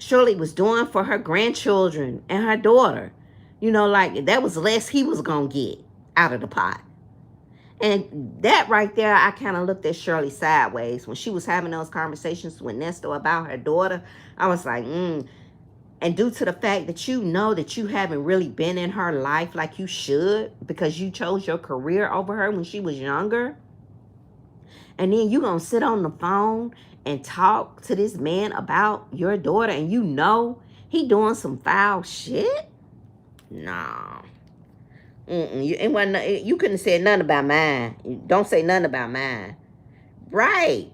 Shirley was doing for her grandchildren and her daughter. You know, like that was less he was going to get out of the pot. And that right there, I kind of looked at Shirley sideways. When she was having those conversations with Nesto about her daughter, I was like, And due to the fact that you know that you haven't really been in her life like you should because you chose your career over her when she was younger. And then you gonna sit on the phone and talk to this man about your daughter and you know he doing some foul shit? No. You couldn't have said nothing about mine. Don't say nothing about mine. Right.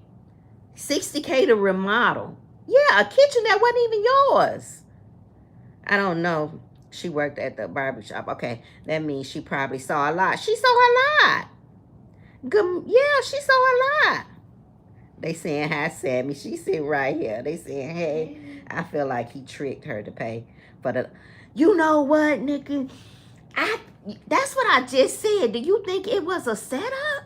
$60K to remodel. Yeah, a kitchen that wasn't even yours. I don't know. She worked at the barbershop. Okay, that means she probably saw a lot. She saw a lot. Good. Yeah, she saw a lot. They saying hi, Sammy. She sitting right here. They saying, hey, I feel like he tricked her to pay for the. You know what, Nikki? That's what I just said. Do you think it was a setup?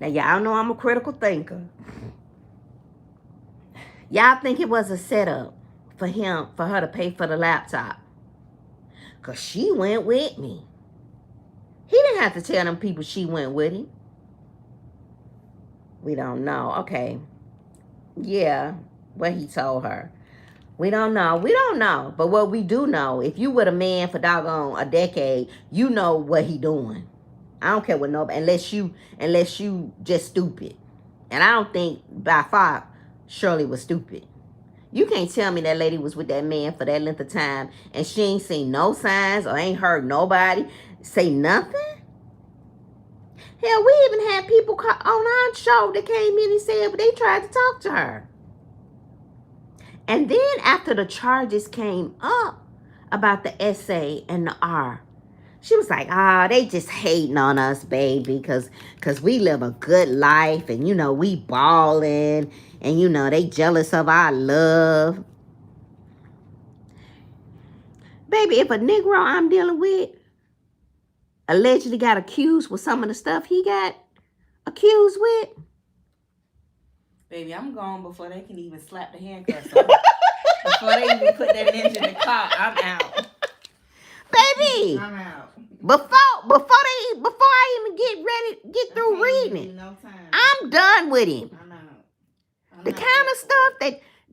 Now y'all know I'm a critical thinker. Y'all think it was a setup for her to pay for the laptop? Cause she went with me. He didn't have to tell them people she went with him. We don't know. Okay. Yeah, what he told her. We don't know. We don't know. But what we do know, if you with a man for doggone a decade, you know what he doing. I don't care what nobody, unless you just stupid. And I don't think by far Shirley was stupid. You can't tell me that lady was with that man for that length of time and she ain't seen no signs or ain't heard nobody say nothing. Hell, we even had people on our show that came in and said they tried to talk to her. And then after the charges came up about the SA and the R, she was like, they just hating on us, baby, because we live a good life and, we balling and, they jealous of our love. Baby, if a Negro I'm dealing with allegedly got accused with some of the stuff he got accused with. Baby, I'm gone before they can even slap the handcuffs on. Before they even put that ninja in the car, I'm out. Baby, I'm out. Before I even get through reading it, no time. I'm done with him. I'm out. The kind of stuff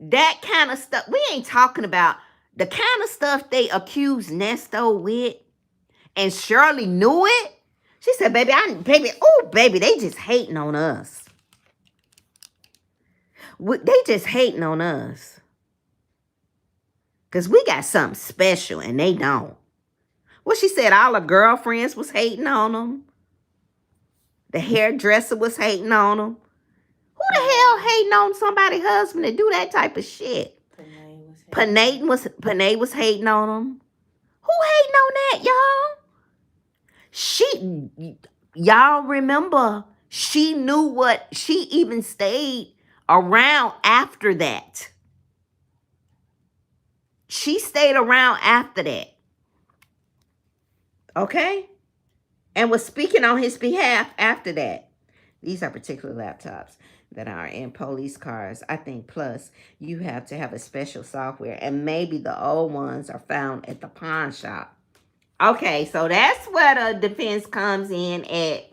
that kind of stuff, we ain't talking about the kind of stuff they accused Nesto with, and Shirley knew it. She said, baby, they just hating on us. They just hating on us. Because we got something special and they don't. Well, she said all her girlfriends was hating on them. The hairdresser was hating on them. Who the hell hating on somebody's husband to do that type of shit? Panay was hating on them. Who hating on that, y'all? Y'all remember, she knew what, she even stayed around after that. She stayed around after that. Okay? And was speaking on his behalf after that. These are particular laptops that are in police cars. I think plus you have to have a special software. And maybe the old ones are found at the pawn shop. Okay, so that's where the defense comes in at.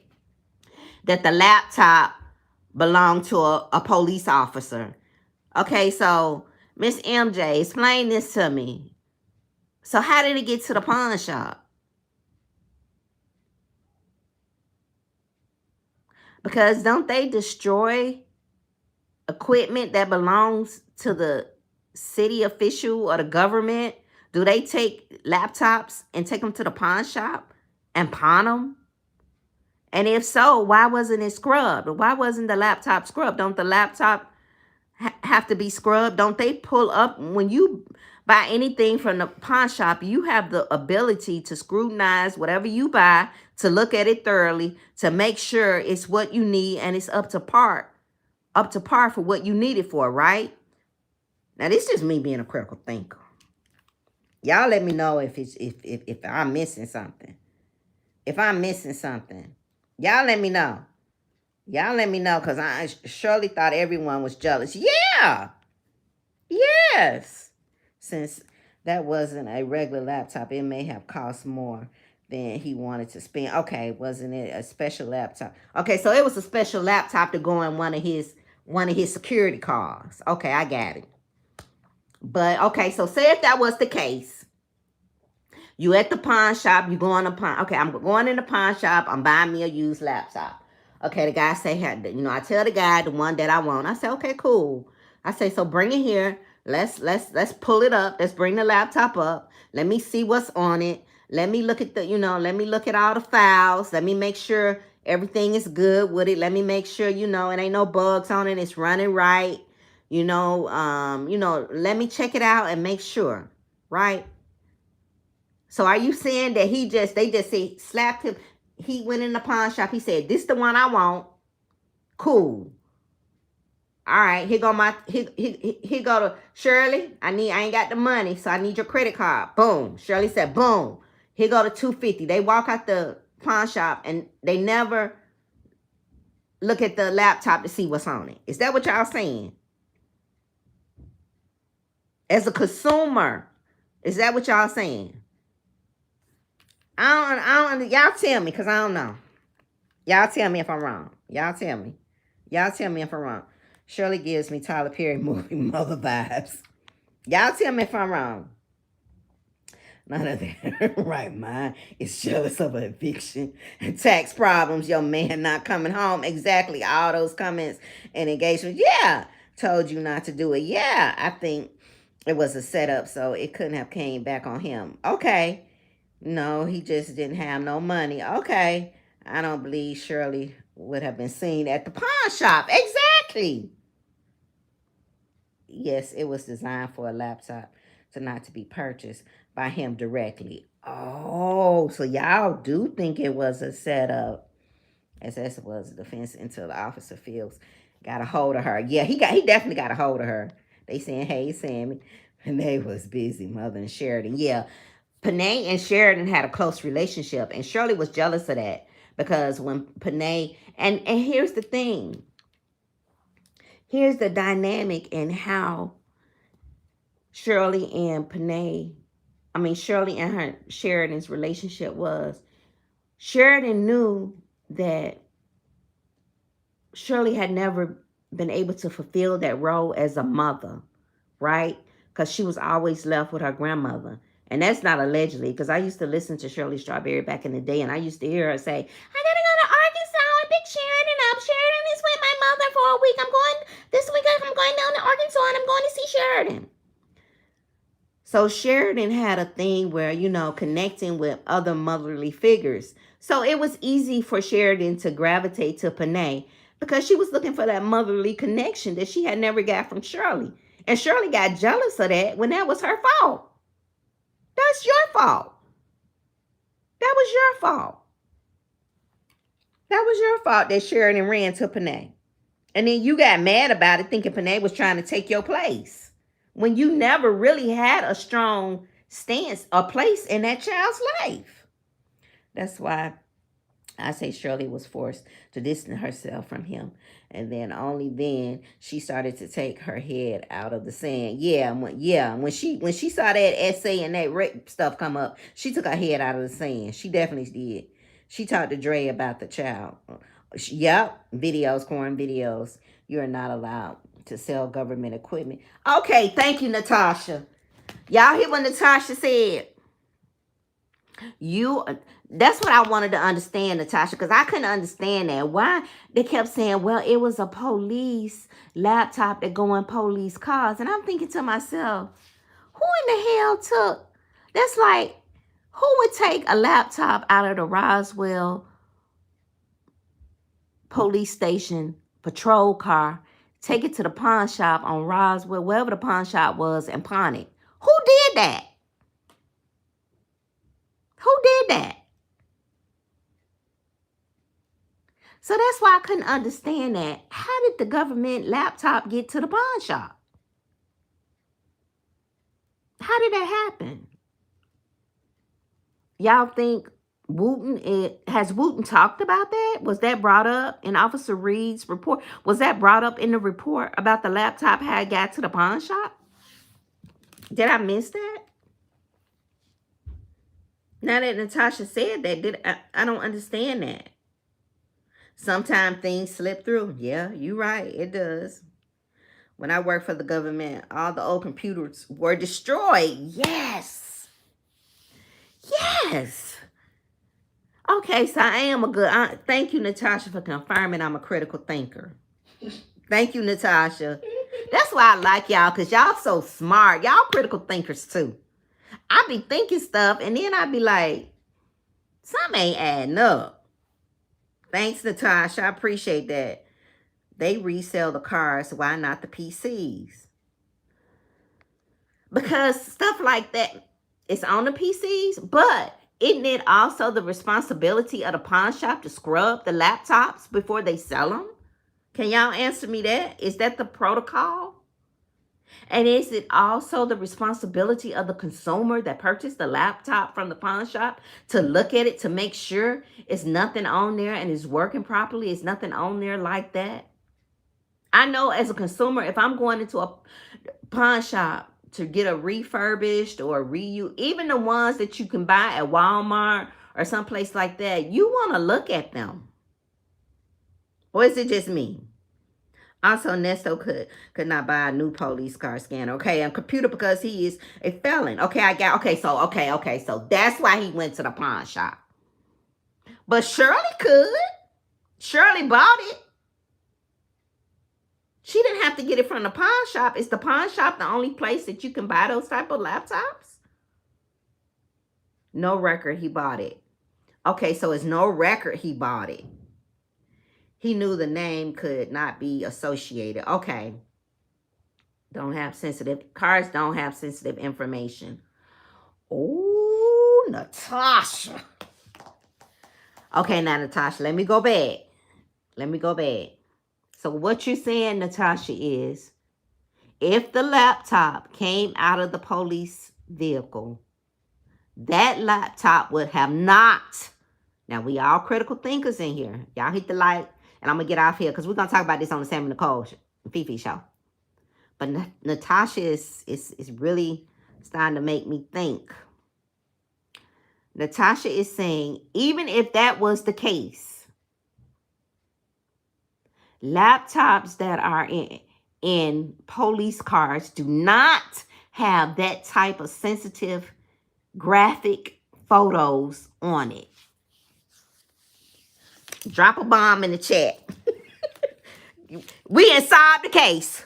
That the laptop belonged to a police officer. Okay, so Miss MJ, explain this to me. So how did it get to the pawn shop? Because don't they destroy equipment that belongs to the city official or the government? Do they take laptops and take them to the pawn shop and pawn them? And if so, why wasn't it scrubbed? Why wasn't the laptop scrubbed? Don't the laptop have to be scrubbed? Don't they pull up when you buy anything from the pawn shop? You have the ability to scrutinize whatever you buy, to look at it thoroughly, to make sure it's what you need and it's up to par for what you need it for, right? Now this is me being a critical thinker. Y'all let me know if I'm missing something. If I'm missing something, y'all let me know. Y'all let me know, because I surely thought everyone was jealous. Yeah. Yes. Since that wasn't a regular laptop, it may have cost more than he wanted to spend. Okay, wasn't it a special laptop? Okay, so it was a special laptop to go in one of his security cars. Okay, I got it. But okay, so say if that was the case, You at the pawn shop, you going to pawn. Okay, I'm going in the pawn shop. I'm buying me a used laptop. Okay, the guy say, I tell the guy the one that I want. I say, okay, cool. I say, so bring it here. Let's pull it up. Let's bring the laptop up. Let me see what's on it. Let me look at let me look at all the files. Let me make sure everything is good with it. Let me make sure, it ain't no bugs on it. It's running right. Let me check it out and make sure, right? So are you saying that they just slapped him? He went in the pawn shop. He said, this the one I want. Cool. All right, here go to Shirley. I ain't got the money, so I need your credit card. Boom. Shirley said, boom. Here go to $250. They walk out the pawn shop and they never look at the laptop to see what's on it. Is that what y'all saying? As a consumer, is that what y'all saying? I don't, y'all tell me, because I don't know. Y'all tell me if I'm wrong. Y'all tell me. Y'all tell me if I'm wrong. Shirley gives me Tyler Perry movie mother vibes. Y'all tell me if I'm wrong. None of that. Right, mine is jealous of an eviction and tax problems. Your man not coming home. Exactly. All those comments and engagements. Yeah. Told you not to do it. Yeah. I think it was a setup, so it couldn't have came back on him. Okay. No, he just didn't have no money. Okay. I don't believe Shirley would have been seen at the pawn shop. Exactly. Yes, it was designed for a laptop to not to be purchased by him directly. Oh, so y'all do think it was a setup. SS was a defense until the officer feels got a hold of her. Yeah, he definitely got a hold of her. They saying, hey, Sammy. And they was busy, Mother and Sheridan. Yeah. Panay and Sheridan had a close relationship, and Shirley was jealous of that because when Panay, and here's the thing. Here's the dynamic in how Shirley and her Sheridan's relationship was. Sheridan knew that Shirley had never been able to fulfill that role as a mother, right? Because she was always left with her grandmother. And that's not allegedly, because I used to listen to Shirley Strawberry back in the day, and I used to hear her say, I gotta go to Arkansas and pick Sheridan up. Sheridan is with my mother for a week. This week I'm going down to Arkansas and I'm going to see Sheridan. So Sheridan had a thing where, connecting with other motherly figures. So it was easy for Sheridan to gravitate to Panay because she was looking for that motherly connection that she had never got from Shirley. And Shirley got jealous of that when that was her fault. That's your fault. That was your fault. That was your fault that Sheridan ran to Panay. And then you got mad about it thinking Panay was trying to take your place when you never really had a strong stance or place in that child's life. That's why I say Shirley was forced to distance herself from him. And then only then she started to take her head out of the sand. When she saw that essay and that rape stuff come up, she took her head out of the sand. She definitely did. She talked to Dre about the child. Yep, corn videos. You're not allowed to sell government equipment. Okay, thank you, Natasha. Y'all hear what Natasha said? That's what I wanted to understand, Natasha, because I couldn't understand that. Why they kept saying, well, it was a police laptop that go in police cars. And I'm thinking to myself, who in the hell that's like, who would take a laptop out of the Roswell police station patrol car, take it to the pawn shop on Roswell, wherever the pawn shop was, and pawn it? Who did that? Who did that? So that's why I couldn't understand that. How did the government laptop get to the pawn shop? How did that happen? Y'all think has Wooten talked about that? Was that brought up in Officer Reed's report? Was that brought up in the report about the laptop, how it got to the pawn shop? Did I miss that? Now that Natasha said that, I don't understand that. Sometimes things slip through. Yeah, you're right. It does. When I worked for the government, all the old computers were destroyed. Yes. Yes. Okay, so I am a good. Thank you, Natasha, for confirming I'm a critical thinker. Thank you, Natasha. That's why I like y'all, because y'all so smart. Y'all critical thinkers, too. I be thinking stuff, and then I be like, something ain't adding up. Thanks, Natasha. I appreciate that. They resell the cars. Why not the PCs? Because stuff like that is on the PCs, but isn't it also the responsibility of the pawn shop to scrub the laptops before they sell them? Can y'all answer me that? Is that the protocol? And is it also the responsibility of the consumer that purchased the laptop from the pawn shop to look at it to make sure it's nothing on there and it's working properly? It's nothing on there like that? I know as a consumer, if I'm going into a pawn shop to get a refurbished or a reuse, even the ones that you can buy at Walmart or someplace like that, you want to look at them. Or is it just me? Also, Nesto could not buy a new police car scanner. Okay, and computer because he is a felon. Okay, so that's why he went to the pawn shop. But Shirley could. Shirley bought it. She didn't have to get it from the pawn shop. Is the pawn shop the only place that you can buy those type of laptops? No record he bought it. Okay, so it's no record he bought it. He knew the name could not be associated. Okay. Cars don't have sensitive information. Oh, Natasha. Okay, now, Natasha, let me go back. So what you're saying, Natasha, is if the laptop came out of the police vehicle, that laptop would have not. Now, we all critical thinkers in here. Y'all hit the like, and I'm going to get off here because we're going to talk about this on the Sam and Nicole Fifi show. But Natasha is really starting to make me think. Natasha is saying, even if that was the case, laptops that are in police cars do not have that type of sensitive graphic photos on it. Drop a bomb in the chat. We inside the case.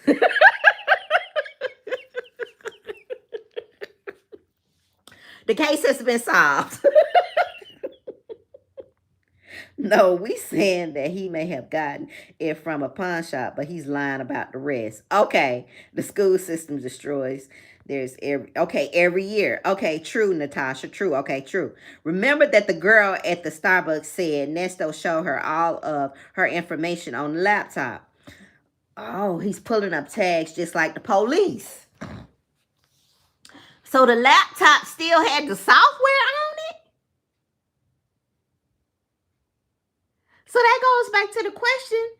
The case has been solved. No, we saying that he may have gotten it from a pawn shop, but he's lying about the rest. Okay, the school system destroys. Every year. Okay, true, Natasha. True. Okay, true. Remember that the girl at the Starbucks said Nesto showed her all of her information on the laptop. Oh, he's pulling up tags just like the police. So the laptop still had the software on it? So that goes back to the question.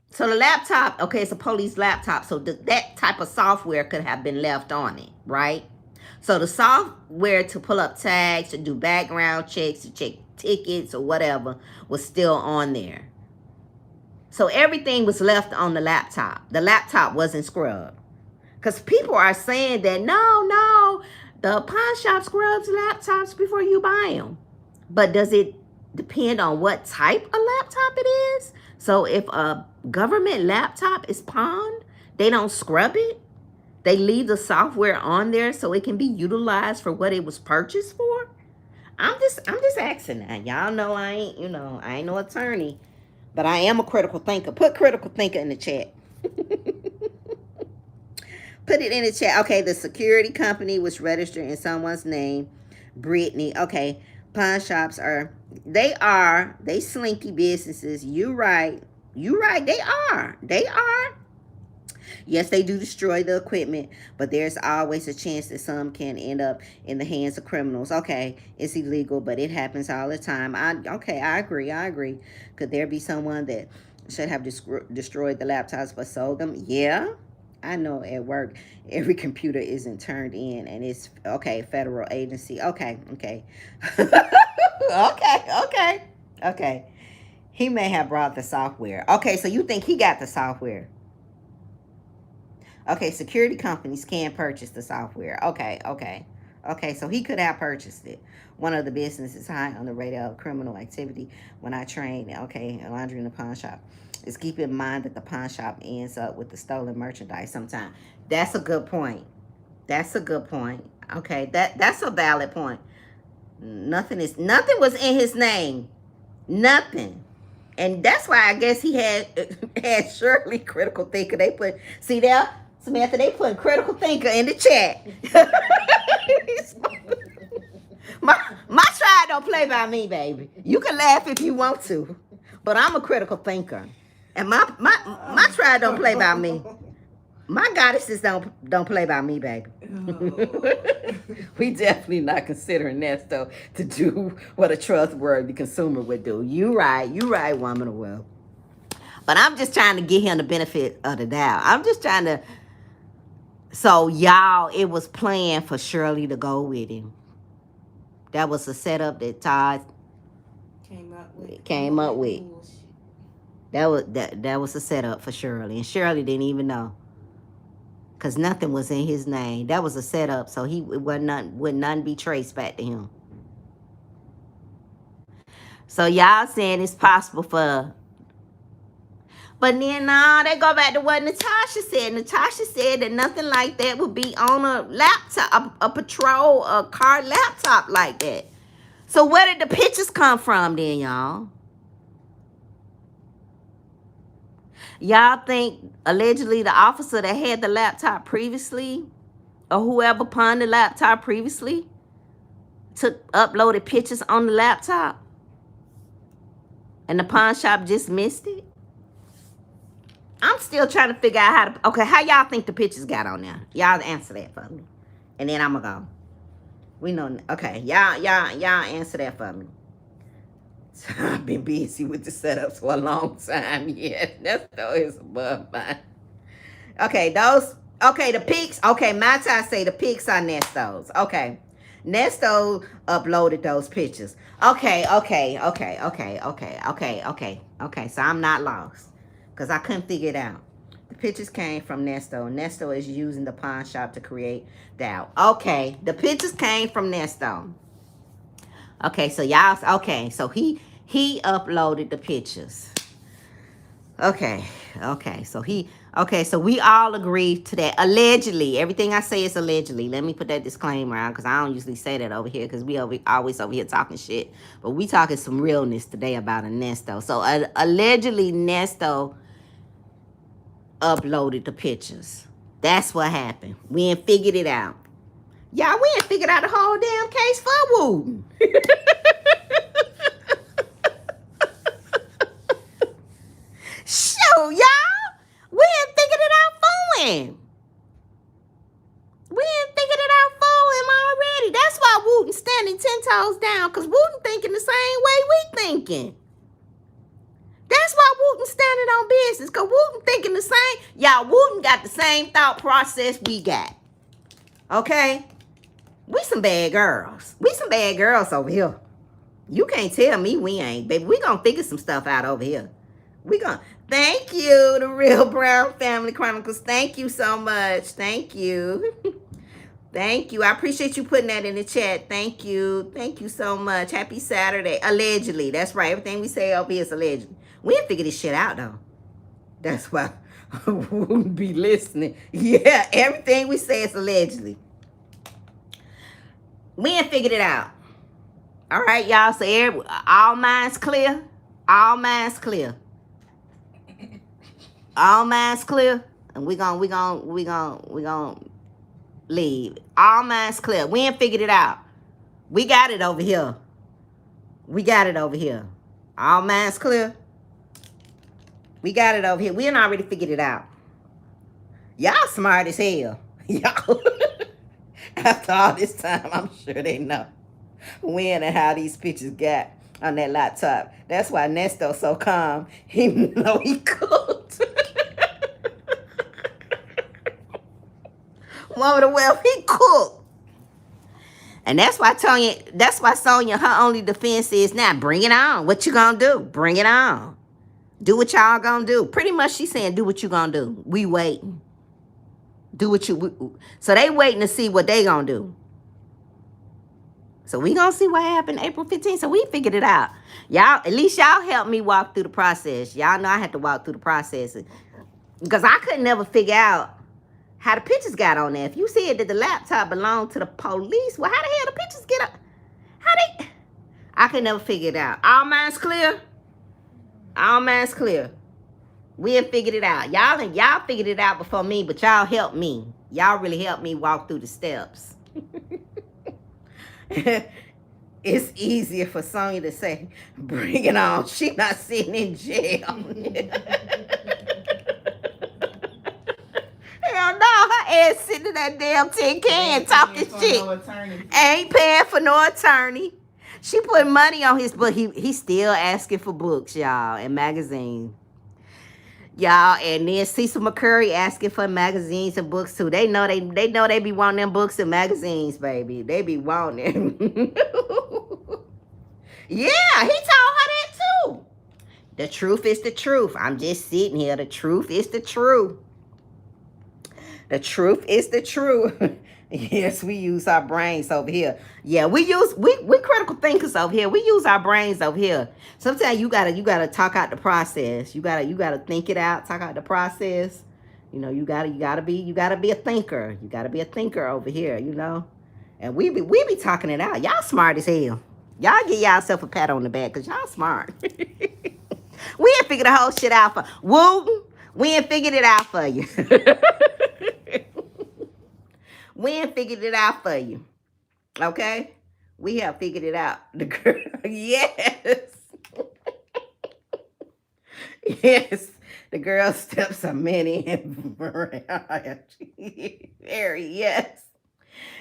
So the laptop, okay, it's a police laptop. So that type of software could have been left on it, right? So the software to pull up tags, to do background checks, to check tickets or whatever was still on there. So everything was left on the laptop. The laptop wasn't scrubbed. Because people are saying that, no, the pawn shop scrubs laptops before you buy them. But does it depend on what type of laptop it is? So if a government laptop is pawned, they don't scrub it. They leave the software on there so it can be utilized for what it was purchased for. I'm just asking that. Y'all know I ain't no attorney, but I am a critical thinker. Put critical thinker in the chat. Put it in the chat. Okay, the security company was registered in someone's name. Brittany. Okay, pawn shops they slinky businesses. You right. They are. Yes, they do destroy the equipment, but there's always a chance that some can end up in the hands of criminals. Okay, it's illegal, but it happens all the time. I agree. Could there be someone that should have destroyed the laptops but sold them? Yeah. I know at work, every computer isn't turned in, and it's, okay, federal agency. Okay. Okay. He may have brought the software. Okay, so you think he got the software. Okay, security companies can purchase the software. Okay. Okay, so he could have purchased it. One of the businesses high on the radar of criminal activity when I train, okay, laundry in the pawn shop. Is keep in mind that the pawn shop ends up with the stolen merchandise sometime. That's a good point. That's a good point. Okay, that's a valid point. Nothing was in his name. Nothing. And that's why I guess he had had Shirley critical thinker. They put see there, Samantha, they put critical thinker in the chat. my tribe don't play by me, baby. You can laugh if you want to, but I'm a critical thinker. And my tribe don't play by me. My goddesses don't play by me, baby. We definitely not considering Nesto to do what a trustworthy consumer would do. You right, woman of well. But I'm just trying to get him the benefit of the doubt. I'm just trying to. So y'all, it was planned for Shirley to go with him. That was a setup that Todd came up with. That was a setup for Shirley, and Shirley didn't even know. Because nothing was in his name. That was a setup, so would none be traced back to him. So y'all saying it's possible for... But then, they go back to what Natasha said. Natasha said that nothing like that would be on a laptop, a patrol, a car laptop like that. So where did the pictures come from then, y'all? Y'all think allegedly the officer that had the laptop previously, or whoever pawned the laptop previously, uploaded pictures on the laptop, and the pawn shop just missed it? I'm still trying to figure out how to... Okay, how y'all think the pictures got on there? Y'all answer that for me. And then I'm going to go. We know... Okay, y'all answer that for me. I've been busy with the setups for a long time. Yeah, that's always above mine. Okay, those... Okay, the pics... Okay, my time say the pics are Nesto's. Okay. Nesto uploaded those pictures. Okay. So I'm not lost. Because I couldn't figure it out. The pictures came from Nesto. Nesto is using the pawn shop to create doubt. Okay, the pictures came from Nesto. Okay, so y'all... Okay, so he uploaded the pictures. Okay, so he... Okay, so we all agree to that. Allegedly. Everything I say is allegedly. Let me put that disclaimer out because I don't usually say that over here because we always over here talking shit. But we talking some realness today about a Nesto. So allegedly Nesto uploaded the pictures. That's what happened. We ain't figured it out. Y'all, we ain't figured out the whole damn case for Wooten. Shoot, y'all. We ain't figured it out for him. We ain't figured it out for him already. That's why Wooten standing 10 toes down, because Wooten thinking the same way we thinking. That's why Wooten standing on business, because Wooten thinking the same. Y'all, Wooten got the same thought process we got. Okay? We some bad girls. We some bad girls over here. You can't tell me we ain't, baby. We gonna figure some stuff out over here. We gonna... Thank you, the Real Brown Family Chronicles. Thank you so much. Thank you. Thank you. I appreciate you putting that in the chat. Thank you. Thank you so much. Happy Saturday. Allegedly. That's right. Everything we say over here is allegedly. We didn't figure this shit out, though. That's why I wouldn't be listening. Yeah, everything we say is allegedly. We ain't figured it out. All right, y'all. So all minds clear? All minds clear. All minds clear, and we gonna leave. All minds clear. We ain't figured it out. We got it over here. We got it over here. All minds clear. We got it over here. We ain't already figured it out. Y'all smart as hell. Y'all. After all this time, I'm sure they know when and how these pictures got on that laptop. That's why Nesto's so calm. He know he cooked. Woman of wealth, he cooked. And that's why Sonya, her only defense is now, bring it on. What you gonna do? Bring it on. Do what y'all gonna do. Pretty much she's saying, do what you gonna do. We waiting. Do what you... So they waiting to see what they gonna do. So we gonna see what happened April 15th. So we figured it out. Y'all, at least y'all helped me walk through the process. Y'all know I had to walk through the process. Because I could never figure out how the pictures got on there. If you said that the laptop belonged to the police, well, how the hell the pictures get up? How they? I could never figure it out. All minds clear? All minds clear. We have figured it out. Y'all figured it out before me, but y'all helped me. Y'all really helped me walk through the steps. It's easier for Sonya to say, bring it on. She not sitting in jail. Hell no, her ass sitting in that damn tin can talking shit. Ain't paying for no attorney. She put money on his book. He's still asking for books, y'all, and magazines. Y'all, and then Cecil McCurry asking for magazines and books too. They know they be wanting them books and magazines, baby. They be wanting them. Yeah, he told her that too. The truth is the truth. I'm just sitting here. The truth is the truth. The truth is the truth. Yes, we use our brains over here. Yeah, we critical thinkers over here. We use our brains over here. Sometimes you gotta talk out the process. You gotta think it out, talk out the process. You know, you gotta be a thinker. You gotta be a thinker over here, you know. And we be talking it out. Y'all smart as hell. Y'all give yourself a pat on the back because y'all smart. We ain't figured the whole shit out for Wooten. We ain't figured it out for you. We ain't figured it out for you. Okay? We have figured it out. The girl, yes. Yes. The girl steps are many and variety. Very, yes.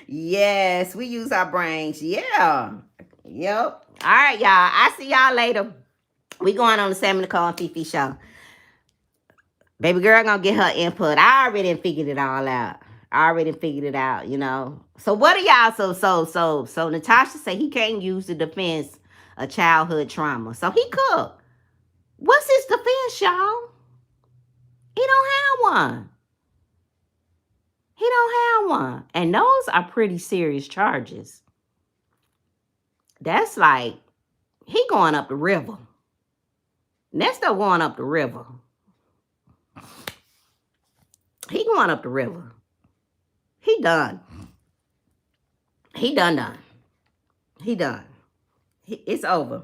Yes, we use our brains. Yeah. Yep. All right, y'all. I see y'all later. We going on the Sam Nicole and Fifi show. Baby girl gonna get her input. I already figured it all out. I already figured it out, you know. So what are y'all so Natasha say he can't use the defense of childhood trauma. So he could. What's his defense, y'all? He don't have one. He don't have one. And those are pretty serious charges. That's like he going up the river. That's still going up the river. He going up the river. He done. He done. He done. It's over.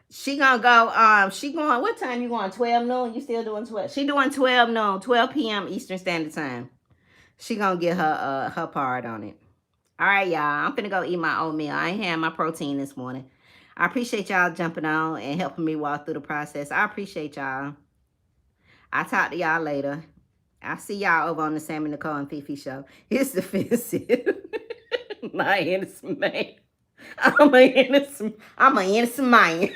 She gonna go, she going, what time you going? 12 noon? You still doing 12? She doing 12 noon, 12 p.m. Eastern Standard Time. She gonna get her part on it. All right, y'all. I'm finna go eat my oatmeal. I ain't had my protein this morning. I appreciate y'all jumping on and helping me walk through the process. I appreciate y'all. I'll talk to y'all later. I'll see y'all over on the Sammy Nicole and Fifi show. It's defensive. My innocent man. I'm an innocent man.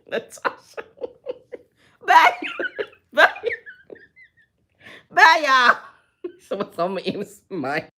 Natasha. Bye. Bye. Bye, y'all. So I'm an innocent man.